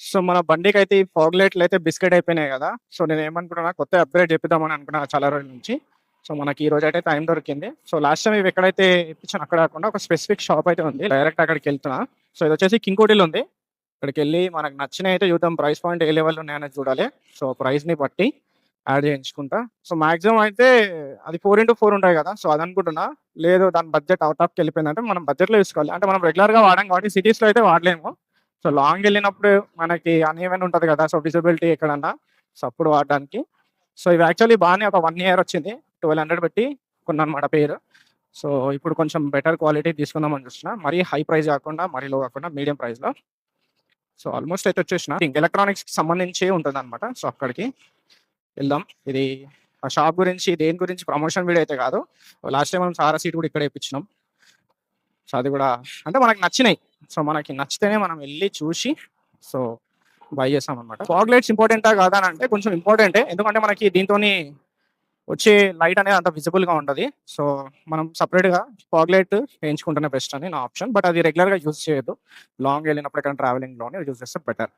So, మన బండికైతే ఈ fog లైట్‌లయితే biscuit అయిపోయినాయి గదా! సో, నేనేమనుకున్నానా కొత్తవి అప్‌గ్రేడ్ చేపిద్దామని అనుకున్నా చాలా రోజుల నుంచి. సో, మనకి ఈ రోజైతే టైం దొరికింది. సో, లాస్ట్ టైమ్ ఇవి ఎక్కడైతే ఇప్పించానో అక్కడ కాకుండా ఒక స్పెసిఫిక్ షాప్ అయితే ఉంది. డైరెక్ట్ అక్కడికెళ్తున్నా. సో, ఇదొచ్చేసి కింగ్‌కోటిలో ఉంది. అక్కడికెళ్ళి మనకు నచ్చినయయితే చూద్దాం. ప్రైస్ పాయింట్ ఏ లెవెల్‌లో ఉన్నాయనేది చూడాలి. సో, ప్రైస్‌ని బట్టి యాడ్ చేయించుకుంటా. సో, మాక్సిమం అయితే అది 4x4 ఉంటాయి గదా! సో, అదనుకుంటున్నా. లేదు దాని బడ్జెట్ ఔట్ ఆఫ్‌కెళ్ళిపోయిందంటే మనం బడ్జెట్‌లో తీసుకోవాలి. అంటే మనం రెగ్యులర్‌గా వాడం కాబట్టి సిటీస్‌లో అయితే వాడలేము. సో, లాంగెళ్ళినప్పుడు మనకి అన్‌ఈవెన్ ఉంటది గదా! సో, విజిబిలిటీ ఎక్కడన్నా. సో, అప్పుడు వాడడానికి. సో, ఇవి యాక్చువల్లీ బానే ఒక 1 ఇయర్ వచ్చింది. 1200 పెట్టి కొన్నానన్నమాట పెయిర్. సో, ఇప్పుడు కొంచెం బెటర్ క్వాలిటీ తీసుకుందామని చూస్తున్నా. మరీ హై ప్రైస్ గాకుండా, మరీ లో గాకుండా మీడియం ప్రైస్‌లో. సో, ఆల్‌మోస్ట్ అయితే వచ్చేసిన. ఎలక్ట్రానిక్స్‌కి సంబంధించే ఉంటదన్నమాట. సో, అక్కడికి వెళ్దాం. ఇది ఆ షాప్ గురించి, దేని గురించి ప్రమోషన్ వీడియో అయితే గాదు. లాస్ట్ టైమ్ మనం సారా సీట్ గూడా ఇక్కడే ఇప్పించినాం. సో, అది గూడా అంటే మనకు నచ్చినాయి. సో, మనకి నచ్చితేనే మనం వెళ్లి చూసి సో, బై చేసామన్నమాట. ఫాగ్ లైట్స్ ఇంపార్టెంటా కాదా అని అంటే కొంచెం ఇంపార్టెంటే. ఎందుకంటే మనకి దీంతోని వచ్చే లైట్ అనేది అంత విజిబుల్‌గా ఉండది. సో, మనం సెపరేట్‌గా ఫాగ్ లైట్ వేయించుకుంటేనే బెస్ట్ అని నా ఆప్షన్. బట్ అది రెగ్యులర్‌గా యూజ్ చేయొద్దు. లాంగ్ ఎళ్ళినప్పుడు ఎక్కడైనా ట్రావెలింగ్‌లోనే యూజ్ చేస్తే బెటర్.